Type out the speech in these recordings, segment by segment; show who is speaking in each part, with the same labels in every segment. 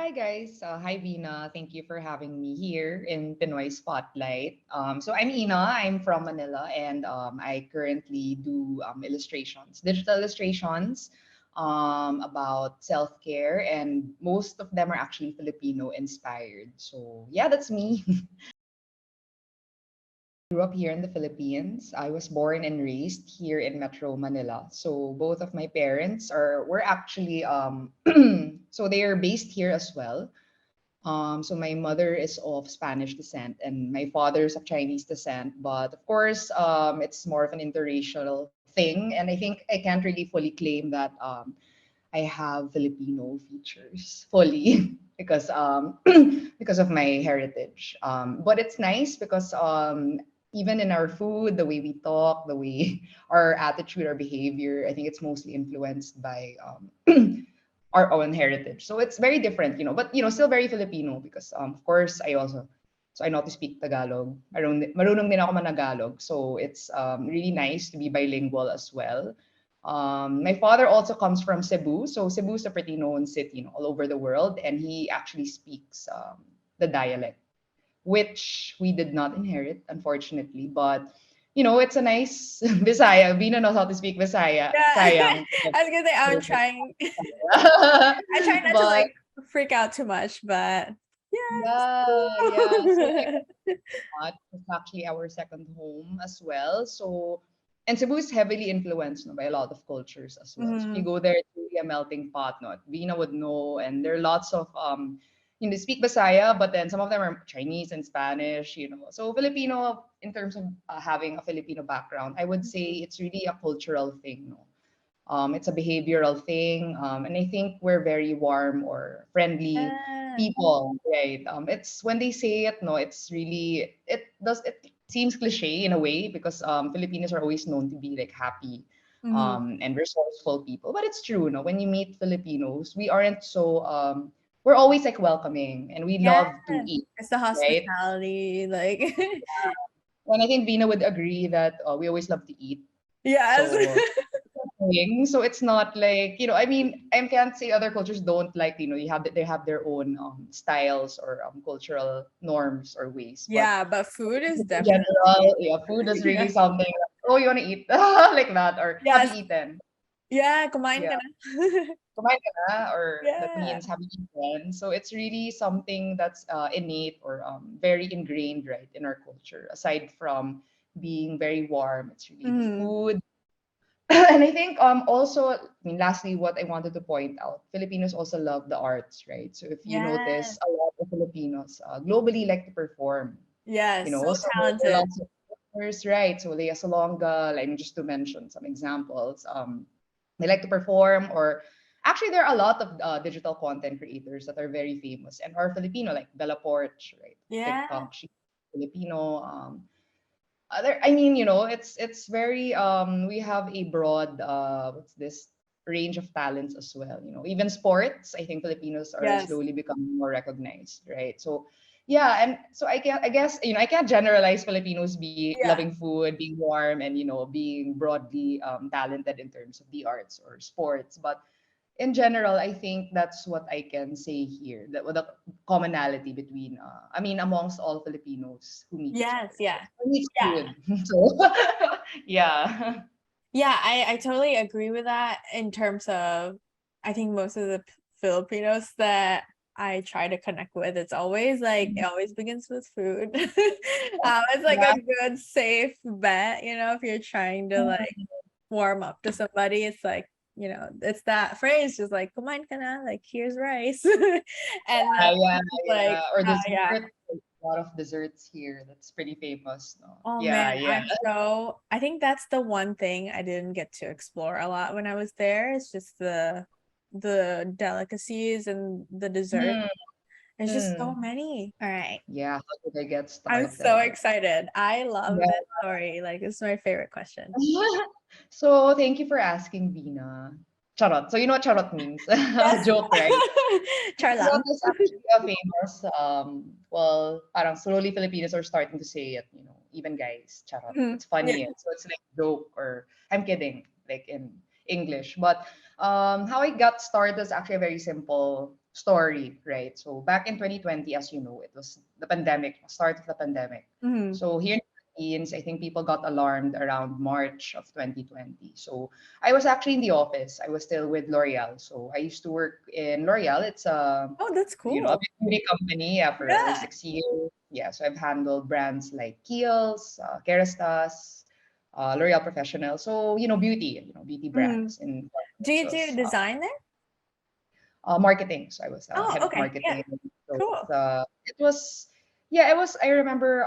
Speaker 1: hi guys. Hi Vina. Thank you for having me here in Pinoy Spotlight. So I'm Ina. I'm from Manila, and I currently do illustrations, digital illustrations, about self care, and most of them are actually Filipino inspired. So yeah, that's me. Grew up here in the Philippines. I was born and raised here in Metro Manila. So both of my parents are were actually so they are based here as well. So my mother is of Spanish descent and my father is of Chinese descent. But of course, it's more of an interracial thing. And I think I can't really fully claim that I have Filipino features fully because because of my heritage. But it's nice because even in our food, the way we talk, the way our attitude, our behavior, I think it's mostly influenced by our own heritage. So it's very different, but still very Filipino because of course I know to speak Tagalog. Marunong din ako managalog. So it's really nice to be bilingual as well. My father also comes from Cebu. So Cebu is a pretty known city, all over the world, and he actually speaks the dialect, which we did not inherit, unfortunately. But it's a nice Visaya. Vina knows how to speak Visaya.
Speaker 2: Yeah.
Speaker 1: Sayang.
Speaker 2: I was gonna say I'm trying. I try not to
Speaker 1: But
Speaker 2: like freak out too much, but yes.
Speaker 1: yeah. So I thought it's actually our second home as well. So, and Cebu is heavily influenced, by a lot of cultures as well. So if you
Speaker 2: Mhm.
Speaker 1: go there, it's really a melting pot. No, Vina would know, and there are lots of they speak Bisaya, but then some of them are Chinese and Spanish. So Filipino, in terms of having a Filipino background, I would say it's really a cultural thing. No, it's a behavioral thing, and I think we're very warm or friendly
Speaker 2: Yeah.
Speaker 1: people, right? It's when they say it, no, it's really it seems cliche in a way because Filipinos are always known to be like happy,
Speaker 2: Mhm.
Speaker 1: and resourceful people, but it's true, no. When you meet Filipinos, we aren't so we're always like welcoming and we
Speaker 2: Yeah.
Speaker 1: love to eat,
Speaker 2: It's the
Speaker 1: right?
Speaker 2: hospitality, like
Speaker 1: And I think Vina would agree that we always love to eat.
Speaker 2: yes.
Speaker 1: So thing. So it's not like, I mean, I can't say other cultures don't like, they have their own styles or cultural norms or ways. But
Speaker 2: Yeah, but food is
Speaker 1: in
Speaker 2: definitely
Speaker 1: general, yeah, food is really
Speaker 2: yeah.
Speaker 1: something like, oh, you want to eat like that, or have
Speaker 2: Yes.
Speaker 1: you eaten?
Speaker 2: Yeah, kumain
Speaker 1: Yeah,
Speaker 2: ka na.
Speaker 1: kumain ka na, or that
Speaker 2: Yeah.
Speaker 1: means have you eaten? So it's really something that's innate or very ingrained, right, in our culture. Aside from being very warm, it's really the
Speaker 2: Mhm.
Speaker 1: food. And I think also, I mean, lastly, what I wanted to point out, Filipinos also love the arts, right? So if you notice,
Speaker 2: Yes.
Speaker 1: a lot of Filipinos globally like to perform,
Speaker 2: Yes, so
Speaker 1: so there are
Speaker 2: talented.
Speaker 1: lots of performers, right? So Lea Salonga, like just to mention some examples, they like to perform, or actually there are a lot of digital content creators that are very famous and are Filipino, like Bella Porch, right?
Speaker 2: Yeah.
Speaker 1: TikTok, she's Filipino. I mean, it's very we have a broad what's this range of talents as well. Even sports, I think Filipinos are
Speaker 2: Yes.
Speaker 1: slowly becoming more recognized, right? So yeah, and so I guess I can't generalize Filipinos be
Speaker 2: Yeah.
Speaker 1: loving food, being warm, and being broadly talented in terms of the arts or sports, but in general, I think that's what I can say here. That the commonality between, I mean, amongst all Filipinos who meet each
Speaker 2: Yes,
Speaker 1: other. So
Speaker 2: yeah.
Speaker 1: for me, it's
Speaker 2: Yeah.
Speaker 1: food. So yeah,
Speaker 2: Yeah, I totally agree with that in terms of I think most of the Filipinos that I try to connect with, it's always like it always begins with food. It's like
Speaker 1: yeah,
Speaker 2: a good safe bet, if you're trying to like warm up to somebody, it's like, it's that phrase just like kumain ka na, like here's rice. And then
Speaker 1: yeah,
Speaker 2: it's like,
Speaker 1: yeah. Or
Speaker 2: yeah.
Speaker 1: dessert. A lot of desserts here. That's pretty famous. No?
Speaker 2: Oh
Speaker 1: Yeah,
Speaker 2: man,
Speaker 1: yeah.
Speaker 2: I think that's the one thing I didn't get to explore a lot when I was there. It's just the delicacies and the dessert.
Speaker 1: Mm,
Speaker 2: There's just so
Speaker 1: mm.
Speaker 2: many. All right.
Speaker 1: Yeah. How did I get
Speaker 2: I'm so
Speaker 1: started?
Speaker 2: excited. I love
Speaker 1: Yeah.
Speaker 2: this story. Like this is my favorite question.
Speaker 1: So thank you for asking, Vina. Charot. So you know what charot means?
Speaker 2: Yes.
Speaker 1: Joke, right? Charot
Speaker 2: Charlang.
Speaker 1: is actually a famous, well, parang slowly Filipinos are starting to say it, even guys, charot.
Speaker 2: Mhm.
Speaker 1: It's
Speaker 2: Yeah.
Speaker 1: funny. So it's like joke or I'm kidding, like in English. But how I got started is actually a very simple story, right? So back in 2020, as you know, it was the pandemic, start of the pandemic.
Speaker 2: Mm-hmm.
Speaker 1: So here in the Philippines, I think people got alarmed around March of 2020. So I was actually in the office. I was still with L'Oreal. So I used to work in L'Oreal. It's
Speaker 2: Oh, that's
Speaker 1: a
Speaker 2: cool.
Speaker 1: big beauty company, yeah, for
Speaker 2: Yeah.
Speaker 1: 6 years. Yeah, so I've handled brands like Kiehl's, Kerastase, L'Oreal Professional. So, beauty, beauty
Speaker 2: Mm-hmm.
Speaker 1: brands in
Speaker 2: Do
Speaker 1: terms
Speaker 2: you
Speaker 1: of
Speaker 2: do design there?
Speaker 1: marketing. So I was
Speaker 2: Oh,
Speaker 1: head of
Speaker 2: okay. Yeah.
Speaker 1: marketing. So
Speaker 2: Cool.
Speaker 1: it was, yeah, it was. I remember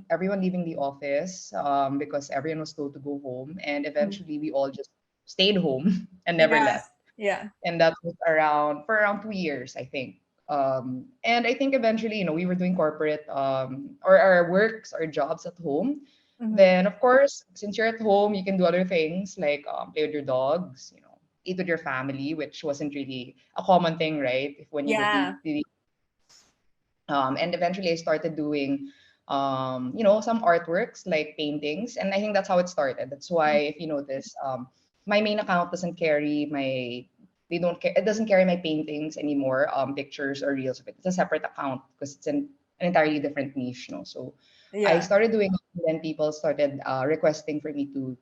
Speaker 1: everyone leaving the office because everyone was told to go home, and
Speaker 2: Mm.
Speaker 1: eventually we all just stayed home and never
Speaker 2: Yes.
Speaker 1: left.
Speaker 2: Yeah.
Speaker 1: And that was around 2 years, I think. And I think eventually, we were doing corporate or our works, our jobs at home.
Speaker 2: Mm-hmm.
Speaker 1: Then of course, since you're at home, you can do other things like play with your dogs, eat with your family, which wasn't really a common thing, right? If when you would
Speaker 2: Yeah.
Speaker 1: leave. And eventually I started doing some artworks like paintings, and I think that's how it started. That's why if you notice, my main account doesn't carry my they don't care it doesn't carry my paintings anymore, pictures or reels of it. It's a separate account because it's an entirely different niche, so I
Speaker 2: Yeah.
Speaker 1: started doing it, and then people started requesting for me to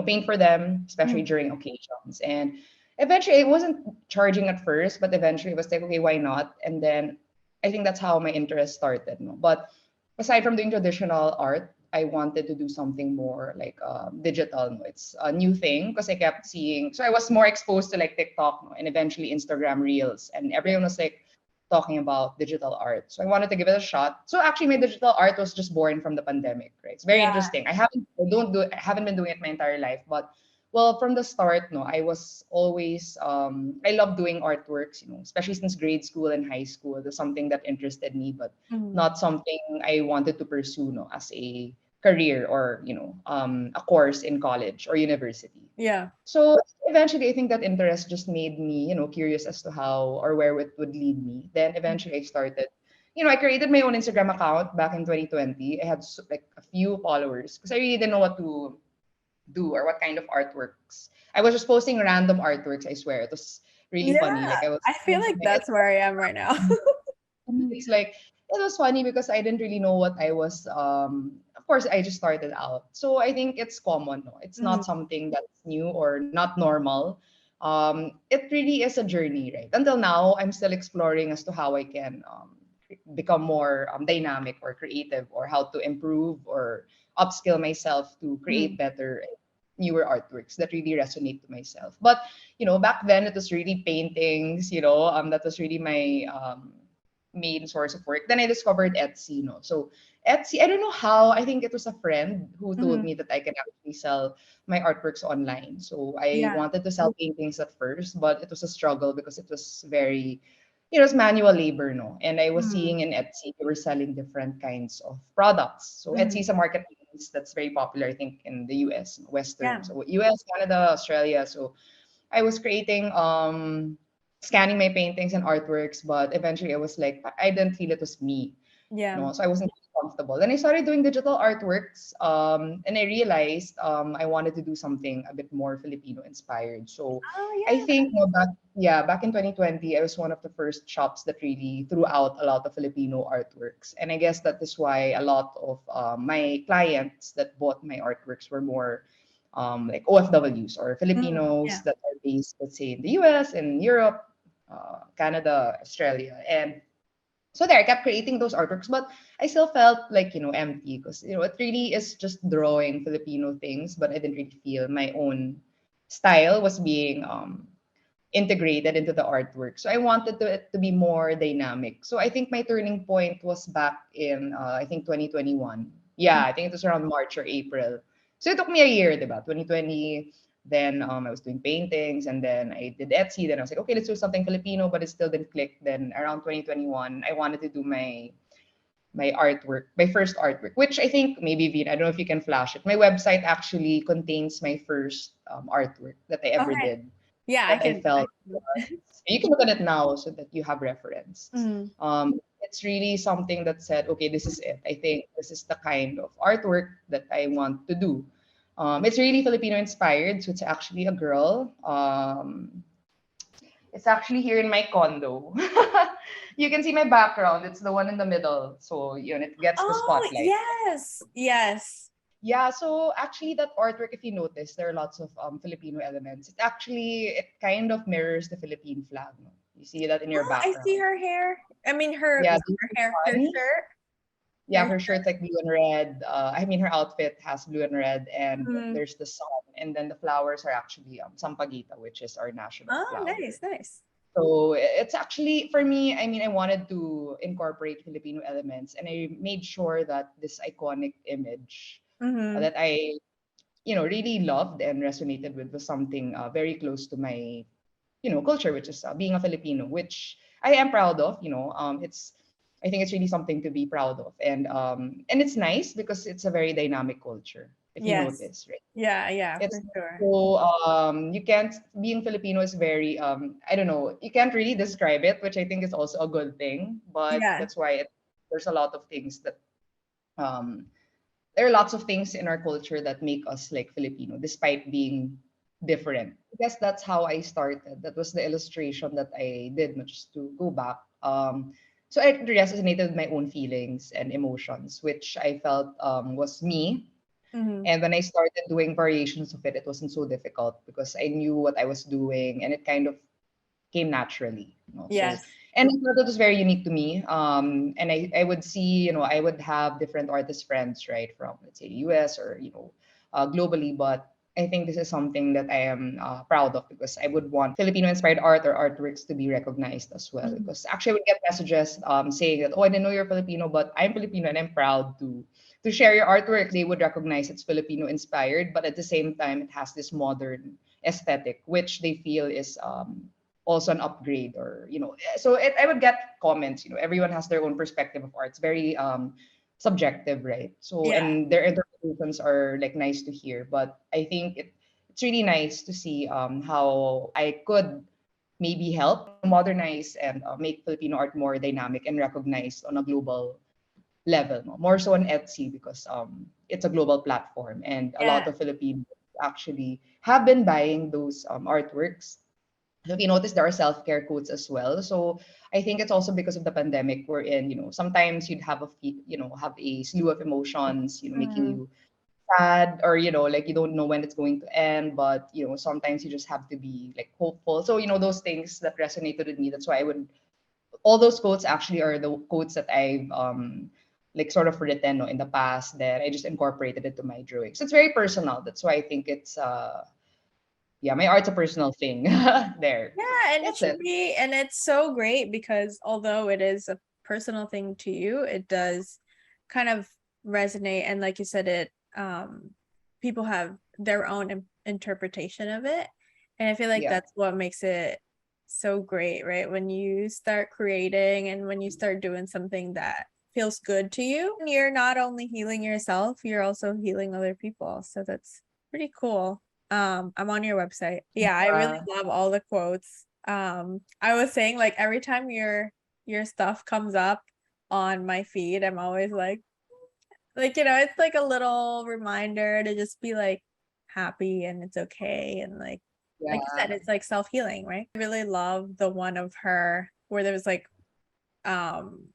Speaker 1: paint for them, especially
Speaker 2: Mm.
Speaker 1: during occasions. And eventually I wasn't charging at first, but eventually it was like, okay, why not? And then I think that's how my interest started. No? But aside from doing traditional art, I wanted to do something more like digital. No? It's a new thing because I kept seeing. So I was more exposed to like TikTok, no? And eventually Instagram Reels, and
Speaker 2: Yeah.
Speaker 1: everyone was like talking about digital art. So I wanted to give it a shot. So actually, my digital art was just born from the pandemic. Right? It's very
Speaker 2: Yeah.
Speaker 1: interesting. I haven't been doing it my entire life, but well, from the start, no, I was always I love doing artworks, especially since grade school and high school. It was something that interested me, but
Speaker 2: Mm.
Speaker 1: not something I wanted to pursue, no, as a career or a course in college or university.
Speaker 2: Yeah.
Speaker 1: So eventually, I think that interest just made me, curious as to how or where it would lead me. Then
Speaker 2: Mm.
Speaker 1: eventually, I started. I created my own Instagram account back in 2020. I had like a few followers because I really didn't know what to do or what kind of artworks. I was just posting random artworks, I swear. It was really
Speaker 2: Yeah.
Speaker 1: funny. Like I was
Speaker 2: I feel like that's where I am right now.
Speaker 1: it's like it was funny because I didn't really know what I was of course I just started out. So I think it's common, no. It's
Speaker 2: Mhm.
Speaker 1: not something that's new or not normal. It really is a journey, right? Until now, I'm still exploring as to how I can become more dynamic or creative, or how to improve or upskill myself to create
Speaker 2: Mhm.
Speaker 1: better newer artworks that really resonate to myself. But back then it was really paintings, that was really my main source of work. Then I discovered Etsy, so Etsy, I don't know how, I think it was a friend who told
Speaker 2: Mhm.
Speaker 1: me that I can actually sell my artworks online. So I
Speaker 2: Yeah.
Speaker 1: wanted to sell paintings at first, but it was a struggle because it was very it's manual labor, no. And I was
Speaker 2: Mhm.
Speaker 1: seeing in Etsy they were selling different kinds of products. So Etsy
Speaker 2: Mhm.
Speaker 1: is a marketplace that's very popular, I think, in the US, Western.
Speaker 2: Yeah.
Speaker 1: So US, Canada, Australia. So I was creating scanning my paintings and artworks, but eventually I was like I didn't feel it was me.
Speaker 2: Yeah.
Speaker 1: So I wasn't really comfortable. Then I started doing digital artworks, and I realized I wanted to do something a bit more Filipino inspired. So
Speaker 2: Oh,
Speaker 1: I
Speaker 2: yeah.
Speaker 1: think back in 2020, I was one of the first shops that really threw out a lot of Filipino artworks, and I guess that is why a lot of my clients that bought my artworks were more like OFWs or
Speaker 2: Mm.
Speaker 1: Filipinos
Speaker 2: Yeah.
Speaker 1: that are based, let's say, in the US and Europe, Canada, Australia, and so there I kept creating those artworks, but I still felt like empty because it really is just drawing Filipino things, but I didn't really feel my own style was being integrated into the artwork. So I wanted it to be more dynamic. So I think my turning point was back in I think 2021. Yeah,
Speaker 2: Mm.
Speaker 1: I think it was around March or April. So it took me a year, diba? 2020. Then I was doing paintings, and then I did Etsy. Then I was like, okay, let's do something Filipino, but it still didn't click. Then around 2021, I wanted to do my artwork, my first artwork, which I think maybe Vin, I don't know if you can flash it. My website actually contains my first artwork that I ever
Speaker 2: Okay.
Speaker 1: did,
Speaker 2: Yeah, I
Speaker 1: that I
Speaker 2: can.
Speaker 1: felt you can look at it now so that you have reference.
Speaker 2: Mhm.
Speaker 1: It's really something that said, okay, this is it. I think this is the kind of artwork that I want to do. It's really Filipino inspired, so it's actually a girl. It's actually here in my condo. You can see my background. It's the one in the middle. So, it gets the
Speaker 2: Oh,
Speaker 1: spotlight.
Speaker 2: yes. Yes.
Speaker 1: Yeah, so actually that artwork, if you notice, there are lots of Filipino elements. It kind of mirrors the Philippine flag. No? You see that in your
Speaker 2: Oh, I see
Speaker 1: background.
Speaker 2: her hair. I mean, her,
Speaker 1: Yeah,
Speaker 2: not
Speaker 1: do
Speaker 2: her
Speaker 1: you
Speaker 2: hair, her
Speaker 1: see one?
Speaker 2: shirt.
Speaker 1: Yeah,
Speaker 2: Her
Speaker 1: her
Speaker 2: shirt.
Speaker 1: shirt's like blue and red. Her outfit has blue and red, and
Speaker 2: Mhm.
Speaker 1: there's the sun, and then the flowers are actually Sampaguita, which is our national
Speaker 2: Oh,
Speaker 1: flower.
Speaker 2: nice, nice.
Speaker 1: So it's actually for me. I mean, I wanted to incorporate Filipino elements, and I made sure that this iconic image
Speaker 2: Mm-hmm.
Speaker 1: that I really loved and resonated with was something very close to my culture, which is being a Filipino, which I am proud of. It's I think it's really something to be proud of, and it's nice because it's a very dynamic culture. If you
Speaker 2: Yes.
Speaker 1: notice, right?
Speaker 2: Yeah, yeah,
Speaker 1: It's
Speaker 2: for sure.
Speaker 1: so you can't being Filipino is very I don't know, you can't really describe it, which I think is also a good thing, but
Speaker 2: Yeah.
Speaker 1: that's why there's a lot of things that um there are lots of things in our culture that make us like Filipino, despite being different. I guess that's how I started. That was the illustration that I did, just to go back. So it resonated with my own feelings and emotions, which I felt was me.
Speaker 2: Mm-hmm.
Speaker 1: And when I started doing variations of it, it wasn't so difficult because I knew what I was doing, and it kind of came naturally. So
Speaker 2: Yes.
Speaker 1: and I thought it was very unique to me. And I would see, I would have different artist friends, right, from let's say US or globally, but I think this is something that I am proud of because I would want Filipino inspired art or artworks to be recognized as well.
Speaker 2: Mhm.
Speaker 1: Because actually, I would get messages saying that, oh, I didn't know you're Filipino, but I'm Filipino and I'm proud to share your artwork. They would recognize it's Filipino inspired, but at the same time, it has this modern aesthetic, which they feel is also an upgrade or so I would get comments. Everyone has their own perspective of art. It's very subjective, right? So
Speaker 2: Yeah.
Speaker 1: and their interpretations are like nice to hear, but I think it's really nice to see how I could maybe help modernize and make Filipino art more dynamic and recognized on a global level, no? More so on Etsy because it's a global platform and a lot
Speaker 2: Yeah.
Speaker 1: of Filipinos actually have been buying those artworks. So if you notice, there are self-care quotes as well. So I think it's also because of the pandemic we're in. Sometimes you'd have a slew of emotions, making
Speaker 2: Mm-hmm.
Speaker 1: you sad or like you don't know when it's going to end. But sometimes you just have to be like hopeful. So those things that resonated with me. That's why I would. All those quotes actually are the quotes that I've like sort of written, no, in the past that I just incorporated into my drawings. It's very personal. That's why I think it's yeah, my art's a personal thing. There.
Speaker 2: Yeah, and it
Speaker 1: That's
Speaker 2: should
Speaker 1: it.
Speaker 2: be, and it's so great because although it is a personal thing to you, it does kind of resonate. And like you said, people have their own interpretation of it. And I feel like
Speaker 1: Yeah.
Speaker 2: that's what makes it so great, right? When you start creating and when you start doing something that feels good to you, you're not only healing yourself, you're also healing other people. So that's pretty cool. I'm on your website. Yeah, I really
Speaker 1: Uh,
Speaker 2: love all the quotes. I was saying like every time your stuff comes up on my feed, I'm always like it's like a little reminder to just be like happy and it's okay and like you said,
Speaker 1: yeah.
Speaker 2: it's like self-healing, right? I really love the one of her where there was like um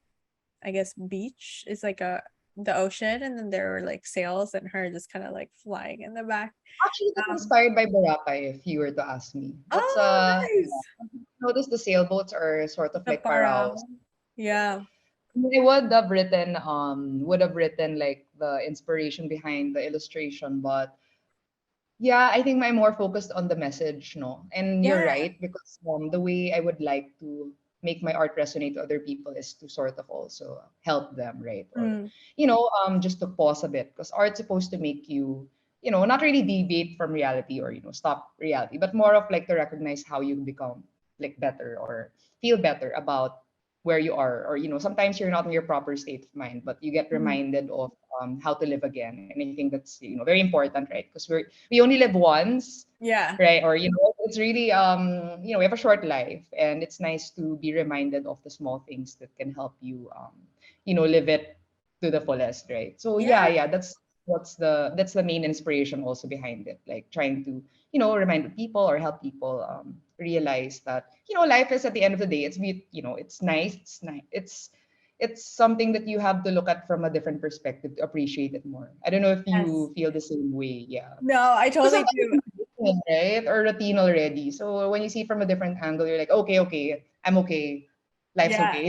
Speaker 2: I guess beach is like the ocean and then there were like sails and her just kind of like flying in the back.
Speaker 1: Actually, that's
Speaker 2: Um,
Speaker 1: inspired by Boracay, if you were to ask me. That's
Speaker 2: oh, nice.
Speaker 1: yeah. Notice the sailboats are sort of
Speaker 2: The
Speaker 1: like paraos.
Speaker 2: parang, yeah.
Speaker 1: I would have written like the inspiration behind the illustration, but yeah, I think I'm more focused on the message, no? And you're
Speaker 2: Yeah.
Speaker 1: right, because the way I would like to make my art resonate to other people is to sort of also help them, right? Or,
Speaker 2: Mm,
Speaker 1: just to pause a bit, because art's supposed to make you, not really deviate from reality or, stop reality, but more of like to recognize how you become like better or feel better about where you are. Or, sometimes you're not in your proper state of mind, but you get
Speaker 2: mm.
Speaker 1: reminded of how to live again. And I think that's, very important, right? Because we only live once,
Speaker 2: Yeah.
Speaker 1: right? Or it's really we have a short life, and it's nice to be reminded of the small things that can help you live it to the fullest, right? So yeah,
Speaker 2: Yeah.
Speaker 1: yeah, that's the main inspiration also behind it, like trying to remind people or help people realize that life is, at the end of the day, it's nice, it's something that you have to look at from a different perspective to appreciate it more. I don't know if
Speaker 2: Yes.
Speaker 1: you feel the same way. Yeah.
Speaker 2: No, I
Speaker 1: Because
Speaker 2: totally
Speaker 1: sometimes
Speaker 2: do.
Speaker 1: it's routine, right, or routine already. So when you see it from a different angle, you're like, okay, okay, I'm okay, life's
Speaker 2: Yeah.
Speaker 1: okay.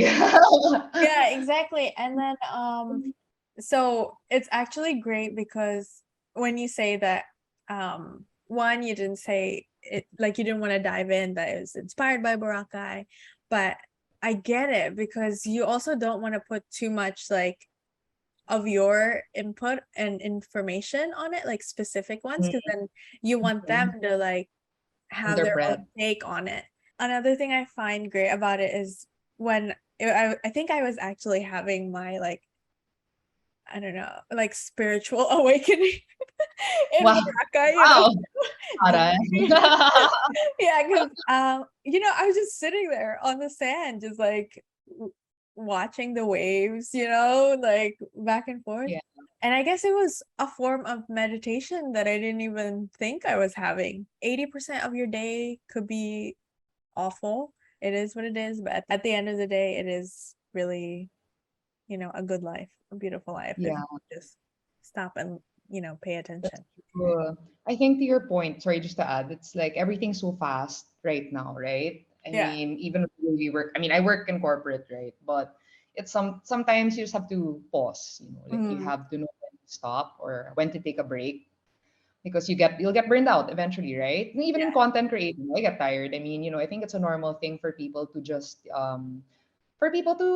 Speaker 2: Yeah, exactly. And then so it's actually great because when you say that one, you didn't say it like you didn't want to dive in that it was inspired by Boracay, but I get it because you also don't want to put too much like of your input and information on it, like specific ones, because then you want them
Speaker 1: Mhm.
Speaker 2: to like have their own
Speaker 1: Interpret.
Speaker 2: take on it. Another thing I find great about it is when I think I was actually having my like I don't know like spiritual awakening in
Speaker 1: Wow.
Speaker 2: Boracay,
Speaker 1: Wow.
Speaker 2: deep.
Speaker 1: Tara.
Speaker 2: Yeah, because I was just sitting there on the sand, just like watching the waves, like back and forth.
Speaker 1: Yeah.
Speaker 2: And I guess it was a form of meditation that I didn't even think I was having. 80% of your day could be awful. It is what it is, but at the end of the day, it is really, a good life, a beautiful life if
Speaker 1: Yeah.
Speaker 2: you just stop and, pay
Speaker 1: That's
Speaker 2: attention.
Speaker 1: true. I think to your point, sorry, just to add, it's like everything's so fast right now, right? I
Speaker 2: Yeah.
Speaker 1: mean, even when we work, I mean, I work in corporate, right? But it's sometimes you just have to pause, like you
Speaker 2: Mm,
Speaker 1: have to know when to stop or when to take a break, because you'll get burned out eventually, right? And even in
Speaker 2: yeah.
Speaker 1: content creating, I get tired. I mean, I think it's a normal thing for people to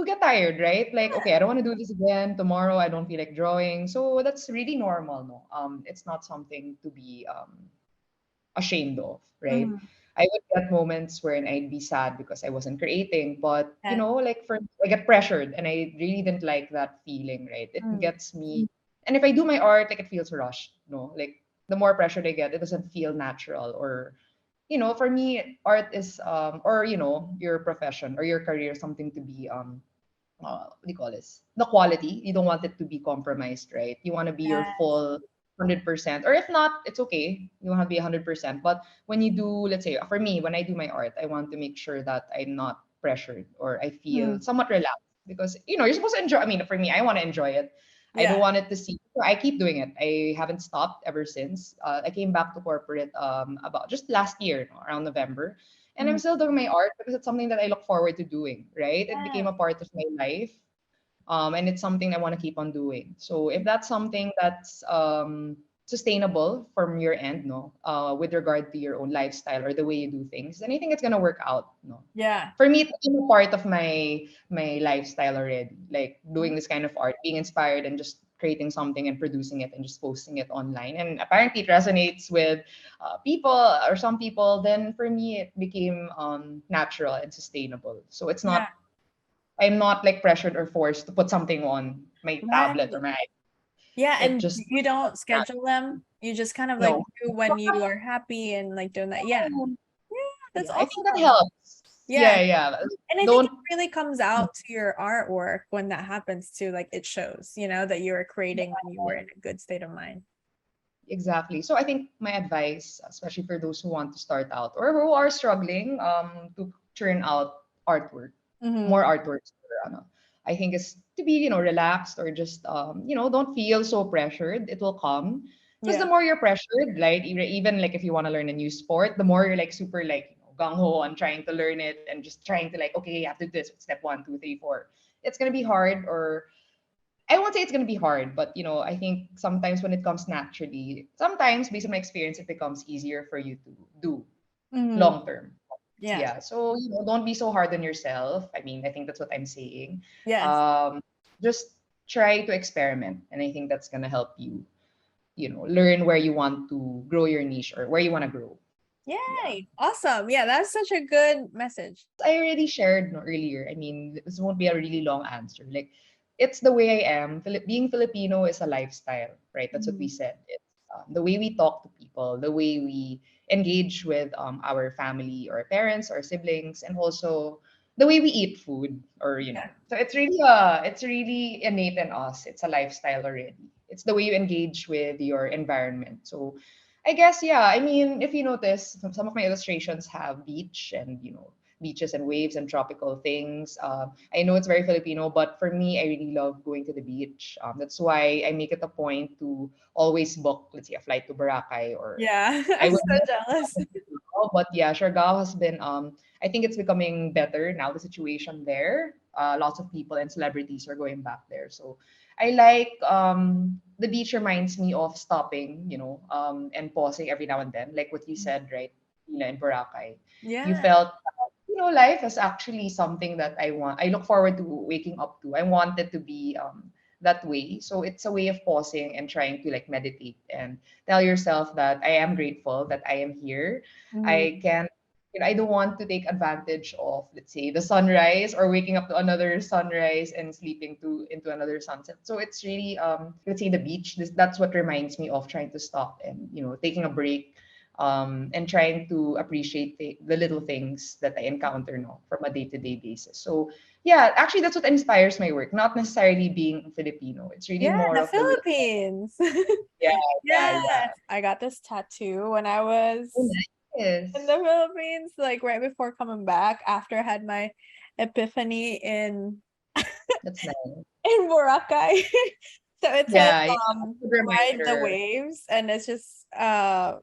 Speaker 1: get tired, right? Like, okay, I don't want to do this again. Tomorrow I don't feel like drawing. So that's really normal, no? It's not something to be ashamed of, right?
Speaker 2: Mm,
Speaker 1: I would get moments wherein I'd be sad because I wasn't creating, but
Speaker 2: yeah.
Speaker 1: like I get pressured and I really didn't like that feeling, right? It
Speaker 2: Mm,
Speaker 1: gets me, and if I do my art, like it feels rushed, no? Like the more pressure I get, it doesn't feel natural. Or for me, art is or your profession or your career, something to be what do you call this? The quality. You don't want it to be compromised, right? You want to be your
Speaker 2: yeah.
Speaker 1: full 100%. Or if not, it's okay. You want to be 100%. But when you do, let's say, for me, when I do my art, I want to make sure that I'm not pressured or I feel
Speaker 2: Mm,
Speaker 1: somewhat relaxed. Because, you're supposed to enjoy. I mean, for me, I want to enjoy it. I don't
Speaker 2: yeah.
Speaker 1: want it to see. So I keep doing it. I haven't stopped ever since. I came back to corporate about just last year, no, around November. And I'm
Speaker 2: Mm,
Speaker 1: still doing my art because it's something that I look forward to doing, right? It became
Speaker 2: yeah.
Speaker 1: a part of my life. And it's something I want to keep on doing. So if that's something that's sustainable from your end, no, with regard to your own lifestyle or the way you do things, then I think it's gonna work out, no.
Speaker 2: Yeah.
Speaker 1: For me, it's been a part of my lifestyle already. Like doing
Speaker 2: Mm,
Speaker 1: this kind of art, being inspired and just creating something and producing it and just posting it online. And apparently, it resonates with people or some people. Then for me, it became natural and sustainable. So
Speaker 2: yeah.
Speaker 1: I'm not like pressured or forced to put something on my tablet or
Speaker 2: Right.
Speaker 1: my
Speaker 2: Yeah,
Speaker 1: it
Speaker 2: and
Speaker 1: just
Speaker 2: you don't schedule them. You just kind of like
Speaker 1: no.
Speaker 2: do when you are happy and like doing that. Yeah. Yeah, that's
Speaker 1: Yeah, I think that
Speaker 2: awesome.
Speaker 1: helps.
Speaker 2: Yeah.
Speaker 1: Yeah, yeah.
Speaker 2: And I think it
Speaker 1: Don't
Speaker 2: really comes out to your artwork when that happens too. Like it shows, that you were creating when you were in a good state of mind.
Speaker 1: exactly. So I think my advice, especially for those who want to start out or who are struggling to churn out artwork, more
Speaker 2: Mm-hmm.
Speaker 1: artworks, I think is to be, relaxed or just don't feel so pressured. It will come. Because the
Speaker 2: Yeah.
Speaker 1: more you're pressured, like even like if you want to learn a new sport, the more you're like super like gung ho on trying to learn it and just trying to like, okay, you have to do this, step 1, 2, 3, 4. It's gonna be hard, or I won't say it's gonna be hard, but I think sometimes when it comes naturally, sometimes based on my experience, it becomes easier for you to do
Speaker 2: Mm-hmm.
Speaker 1: long term.
Speaker 2: Yeah.
Speaker 1: Yeah. So don't be so hard on yourself. I mean, I think that's what I'm saying.
Speaker 2: Yes.
Speaker 1: Um, just try to experiment, and I think that's gonna help you, learn where you want to grow your niche or where you want to grow. Yeah.
Speaker 2: Yay. Awesome. Yeah, that's such a good message.
Speaker 1: I already shared, no, earlier. I mean, this won't be a really long answer. Like, it's the way I am. Being Filipino is a lifestyle, right? That's what we
Speaker 2: Mhm.
Speaker 1: said. It's the way we talk to people, the way we engage with our family or parents or siblings, and also the way we eat food, or
Speaker 2: Yeah.
Speaker 1: So it's really innate in us. It's a lifestyle already. It's the way you engage with your environment. So I guess, yeah. I mean, if you notice, some of my illustrations have beach and, beaches and waves and tropical things. I know it's very Filipino, but for me, I really love going to the beach. That's why I make it a point to always book, let's say, a flight to Boracay, or
Speaker 2: Yeah,
Speaker 1: I
Speaker 2: I'm
Speaker 1: would
Speaker 2: so
Speaker 1: never
Speaker 2: jealous.
Speaker 1: but yeah, Siargao has been I think it's becoming better now, the situation there. Lots of people and celebrities are going back there. So I like the beach reminds me of stopping, and pausing every now and then, like what you said, right? In Boracay. You
Speaker 2: Yeah.
Speaker 1: felt life is actually something that I look forward to waking up to. I want it to be that way. So it's a way of pausing and trying to like meditate and tell yourself that I am grateful that I am here. I
Speaker 2: Mhm.
Speaker 1: can I don't want to take advantage of, let's say, the sunrise or waking up to another sunrise and sleeping to into another sunset. So it's really let's say the beach. That's what reminds me of trying to stop and taking a break, and trying to appreciate the little things that I encounter now from a day-to-day basis. So yeah, actually that's what inspires my work, not necessarily being Filipino. It's really
Speaker 2: Yeah,
Speaker 1: more
Speaker 2: the
Speaker 1: of the little,
Speaker 2: Philippines.
Speaker 1: yeah, yeah, yeah.
Speaker 2: Yes, I got this tattoo when I was
Speaker 1: Oh,
Speaker 2: in the
Speaker 1: nice.
Speaker 2: Philippines, like right before coming back after I had my epiphany
Speaker 1: That's nice.
Speaker 2: in Boracay. So it says
Speaker 1: Yeah, yeah. Good
Speaker 2: ride the
Speaker 1: reminder.
Speaker 2: waves, and it's just a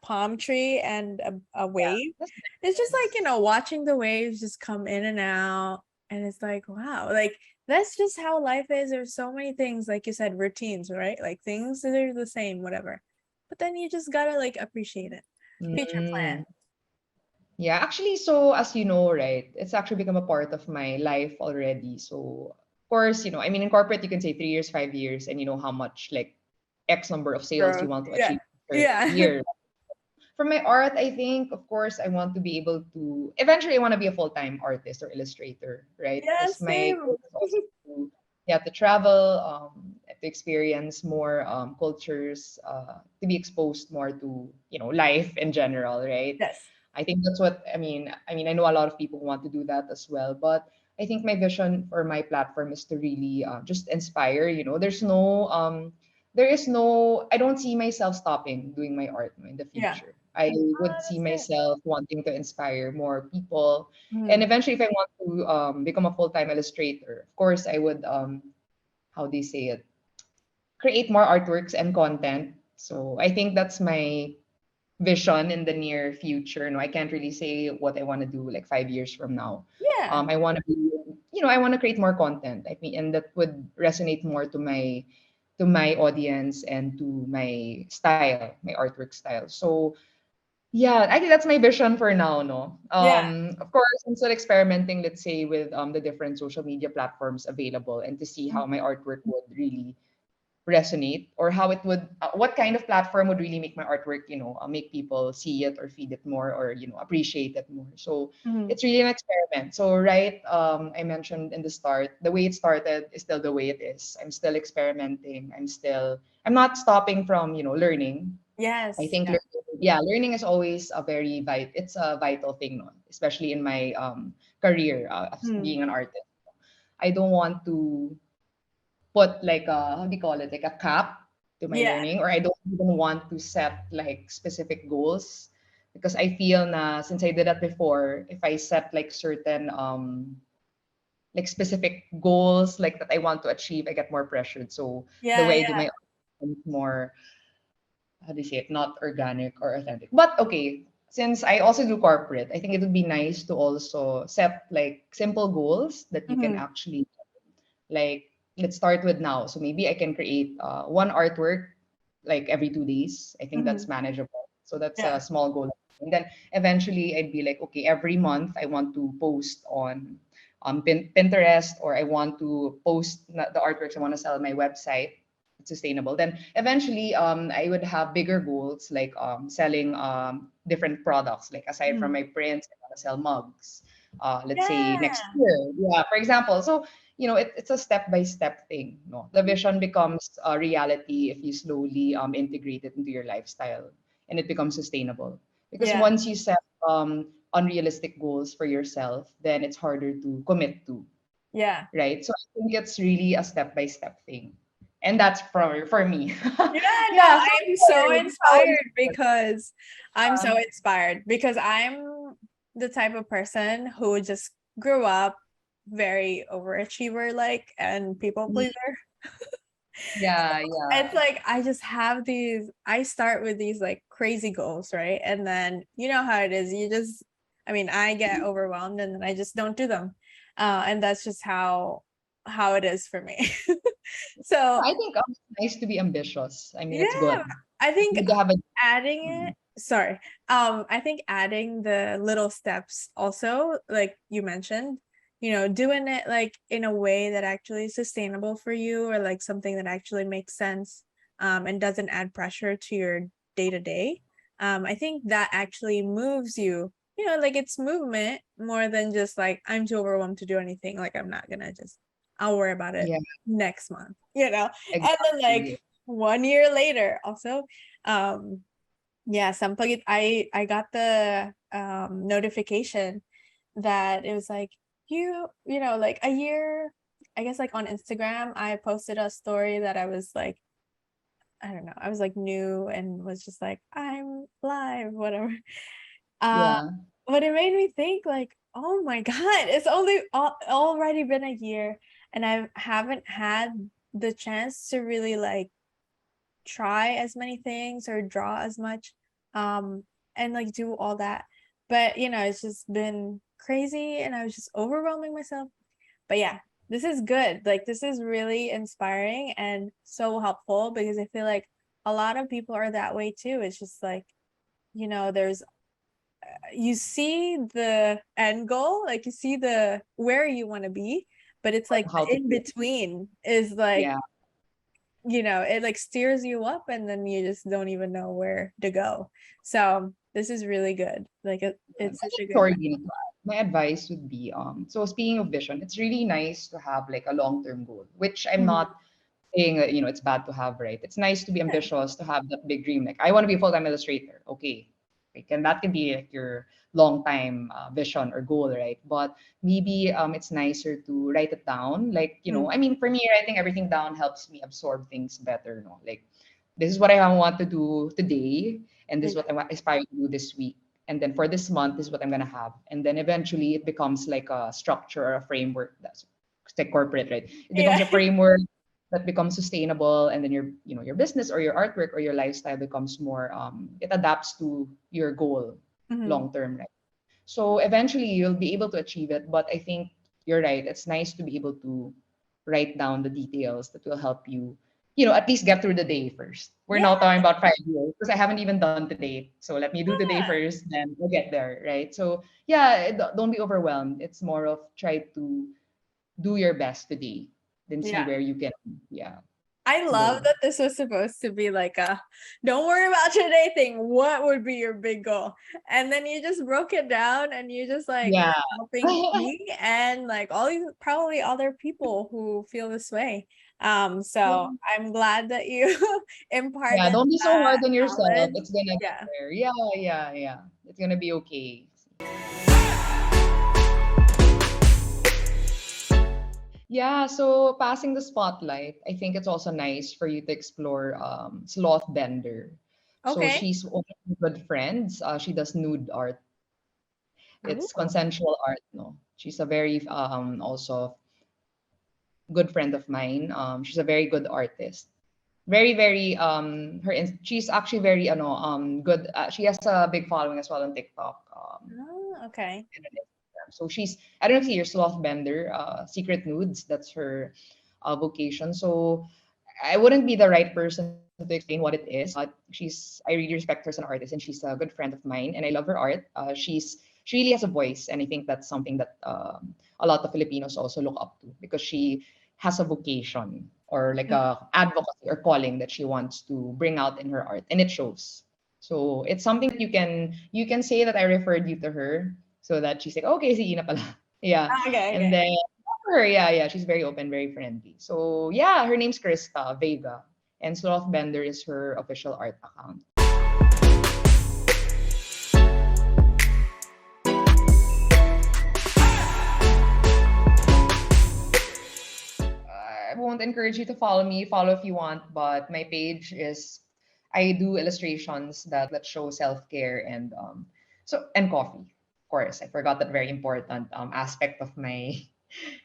Speaker 2: palm tree and a
Speaker 1: Yeah,
Speaker 2: wave.
Speaker 1: that's
Speaker 2: It's just like,
Speaker 1: nice.
Speaker 2: watching the waves just come in and out. And it's like, wow, like that's just how life is. There's so many things, like you said, routines, right? Like things that are the same, whatever. But then you just gotta like appreciate it. Future
Speaker 1: Mm.
Speaker 2: plan.
Speaker 1: Yeah, actually, so as you know, right, it's actually become a part of my life already. So, of course, I mean, in corporate, you can say 3 years, 5 years, and you know how much like X number of sales you
Speaker 2: Growth.
Speaker 1: want to
Speaker 2: Yeah.
Speaker 1: achieve per
Speaker 2: Yeah.
Speaker 1: year. For my art, I think, of course, I want to be able to eventually I want to be a full-time artist or illustrator, right?
Speaker 2: Yeah,
Speaker 1: Because my
Speaker 2: same.
Speaker 1: goal is also to yeah, to travel, to experience more cultures, to be exposed more to, life in general, right?
Speaker 2: Yes.
Speaker 1: I think that's what I know a lot of people want to do that as well, but I think my vision for my platform is to really just inspire. There is no. I don't see myself stopping doing my art in the
Speaker 2: Yeah.
Speaker 1: future. I would see
Speaker 2: That's it.
Speaker 1: myself wanting to inspire more people, and
Speaker 2: Mhm.
Speaker 1: eventually, if I want to become a full time illustrator, of course, I would how do you say it, create more artworks and content. So I think that's my vision in the near future. No, I can't really say what I want to do like 5 years from now.
Speaker 2: Yeah.
Speaker 1: I want to be, I want to create more content. I mean, and that would resonate more to my audience and to my style, my artwork style. So yeah, I think that's my vision for now. No,
Speaker 2: Yeah.
Speaker 1: of course, I'm still experimenting. Let's say with the different social media platforms available, and to see how my artwork would really resonate, or how it would what kind of platform would really make my artwork make people see it or feed it more, or appreciate it more. So
Speaker 2: Mhm.
Speaker 1: it's really an experiment. So right, I mentioned in the start, the way it started is still the way it is. I'm still experimenting. I'm not stopping from learning. I
Speaker 2: Yes.
Speaker 1: think
Speaker 2: Yeah.
Speaker 1: learning is always it's a vital thing, no? Especially in my career as
Speaker 2: Mhm.
Speaker 1: being an artist. I don't want to put like a, how do you call it, like a cap to my
Speaker 2: Yeah.
Speaker 1: learning, or I don't even want to set like specific goals, because I feel na since I did that before, if I set like certain like specific goals like that I want to achieve, I get more pressured. So the
Speaker 2: Yeah.
Speaker 1: way I do
Speaker 2: Yeah.
Speaker 1: my art becomes more, how do you say it, not organic or authentic. But okay, since I also do corporate, I think it would be nice to also set like simple goals that you can
Speaker 2: Mhm.
Speaker 1: actually, like, let's start with now. So maybe I can create one artwork like every 2 days. I think that's
Speaker 2: Mhm.
Speaker 1: manageable. So that's a
Speaker 2: Yeah.
Speaker 1: small goal. And then eventually I'd be like, okay, every month I want to post on Pinterest, or I want to post the artworks I want to sell on my website. It's sustainable. Then eventually I would have bigger goals, like selling different products. Like aside from
Speaker 2: Mhm.
Speaker 1: my prints, I want to sell mugs. Let's say next
Speaker 2: Yeah.
Speaker 1: year. Yeah, for example. So it's a step by step thing. No, the vision becomes a reality if you slowly integrate it into your lifestyle, and it becomes sustainable. Because
Speaker 2: Yeah.
Speaker 1: once you set unrealistic goals for yourself, then it's harder to commit to,
Speaker 2: Yeah.
Speaker 1: right? So I think it's really a step by step thing. And that's for me.
Speaker 2: Yeah, no,
Speaker 1: Yeah, so
Speaker 2: I'm so
Speaker 1: good. How is
Speaker 2: inspired
Speaker 1: it?
Speaker 2: because I'm
Speaker 1: Uh,
Speaker 2: so inspired because I'm the type of person who just grew up very overachiever like and people
Speaker 1: mm,
Speaker 2: pleaser.
Speaker 1: yeah, yeah,
Speaker 2: It's like I just have these, I start with these like crazy goals, right? And then you know how it is. You just, I mean, I get overwhelmed and then I just don't do them. And that's just how it is for me. So
Speaker 1: I think it's nice to be ambitious. I mean, it's
Speaker 2: yeah,
Speaker 1: good.
Speaker 2: I
Speaker 1: It's
Speaker 2: think
Speaker 1: good to have a.
Speaker 2: adding
Speaker 1: Mm,
Speaker 2: it, sorry. I think adding the little steps also, like you mentioned, doing it like in a way that actually is sustainable for you or like something that actually makes sense and doesn't add pressure to your day to day. I think that actually moves you, like it's movement more than just like I'm too overwhelmed to do anything. Like I'm not gonna just I'll worry about it
Speaker 1: yeah,
Speaker 2: next month, and then
Speaker 1: exactly.
Speaker 2: like 1 year later also yeah, Sampaguita, I got the notification that it was like like a year, I guess like on Instagram I posted a story that I was like, I don't know, I was like new and was just like I'm live whatever. uh
Speaker 1: Yeah.
Speaker 2: but it made me think like, oh my god, it's only already been a year and I haven't had the chance to really like try as many things or draw as much um and like do all that, but it's just been crazy and I was just overwhelming myself. But yeah, this is good, like this is really inspiring and so helpful because I feel like a lot of people are that way too. It's just like, there's you see the end goal, like you see the where you want to be, but it's like
Speaker 1: How
Speaker 2: the
Speaker 1: to
Speaker 2: in
Speaker 1: do it.
Speaker 2: between is like,
Speaker 1: Yeah.
Speaker 2: it like steers you up and then you just don't even know where to go. So this is really good. Like
Speaker 1: I
Speaker 2: it's such a
Speaker 1: think
Speaker 2: good
Speaker 1: sorry,
Speaker 2: practice.
Speaker 1: Gina, to add, my advice would be so speaking of vision, it's really nice to have like a long-term goal, which I'm
Speaker 2: Mhm.
Speaker 1: not saying that it's bad to have, right? It's nice to be
Speaker 2: Yeah.
Speaker 1: ambitious, to have that big dream. Like I want to be a full-time illustrator. Okay. Like, and that can be like your long time vision or goal, right? But maybe it's nicer to write it down. Like,
Speaker 2: Mhm.
Speaker 1: I mean, for me, writing everything down helps me absorb things better. No, like this is what I want to do today, and this is what I aspire to do this week. And then for this month, this is what I'm gonna have. And then eventually it becomes like a structure or a framework that's it's like corporate, right? It becomes
Speaker 2: Yeah.
Speaker 1: a framework that becomes sustainable, and then your business or your artwork or your lifestyle becomes more it adapts to your goal
Speaker 2: Mhm.
Speaker 1: long term, right? So eventually you'll be able to achieve it. But I think you're right, it's nice to be able to write down the details that will help you at least get through the day first. We're
Speaker 2: Yeah.
Speaker 1: now talking about 5 years because I haven't even done today, so let me do today
Speaker 2: Yeah.
Speaker 1: first, then we'll get there, right? So yeah, don't be overwhelmed. It's more of try to do your best today, then see
Speaker 2: Yeah.
Speaker 1: where you can, yeah,
Speaker 2: I love
Speaker 1: go.
Speaker 2: that this was supposed to be like a don't worry about today thing. What would be your big goal? And then you just broke it down and you just like
Speaker 1: Yeah.
Speaker 2: helping me and like all these probably other people who feel this way. So I'm glad that you
Speaker 1: Yeah,
Speaker 2: imparted
Speaker 1: don't be so
Speaker 2: that
Speaker 1: hard on yourself.
Speaker 2: knowledge.
Speaker 1: It's gonna get
Speaker 2: Yeah.
Speaker 1: there. Yeah, yeah, yeah. It's gonna be okay. Yeah, so passing the spotlight, I think it's also nice for you to explore Sloth Bender. So
Speaker 2: Okay.
Speaker 1: she's one of my good friends. She does nude art. It's
Speaker 2: Oh.
Speaker 1: consensual art, no. She's a very also good friend of mine. She's a very good artist. Very, very she's actually very good. She has a big following as well on TikTok.
Speaker 2: Oh, okay.
Speaker 1: And on Instagram. So I don't know if you're Sloth Bender, Secret Nudes, that's her vocation. So I wouldn't be the right person to explain what it is, but I really respect her as an artist, and she's a good friend of mine, and I love her art. She really has a voice, and I think that's something that a lot of Filipinos also look up to because she has a vocation or like
Speaker 2: Mhm.
Speaker 1: a advocacy or calling that she wants to bring out in her art, and it shows. So it's something that you can say that I referred you to her, so that she's like, okay, sige na pala. Yeah.
Speaker 2: Okay,
Speaker 1: And
Speaker 2: okay.
Speaker 1: then her, yeah, yeah, she's very open, very friendly. So yeah, her name's Krista Vega, and Sloth Bender is her official art account. I won't encourage you to follow me. Follow if you want, but my page is I do illustrations that show self care and coffee. Of course, I forgot that very important aspect of my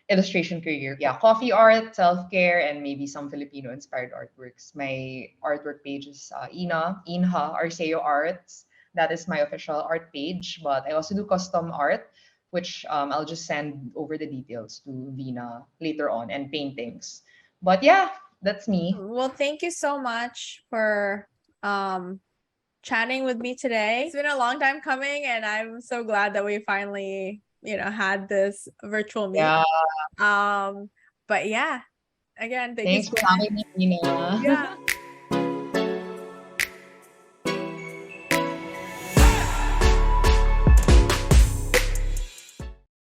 Speaker 1: illustration career. Yeah, coffee art, self care, and maybe some Filipino inspired artworks. My artwork page is Inha Arceo Arts. That is my official art page, but I also do custom art, which I'll just send over the details to Vina later on, and paintings. But yeah, that's me.
Speaker 2: Well, thank you so much for chatting with me today. It's been a long time coming, and I'm so glad that we finally, had this virtual meet.
Speaker 1: Yeah,
Speaker 2: But yeah, again, thank you
Speaker 1: thanks
Speaker 2: so
Speaker 1: for
Speaker 2: much.
Speaker 1: having me, Vina.
Speaker 2: Yeah.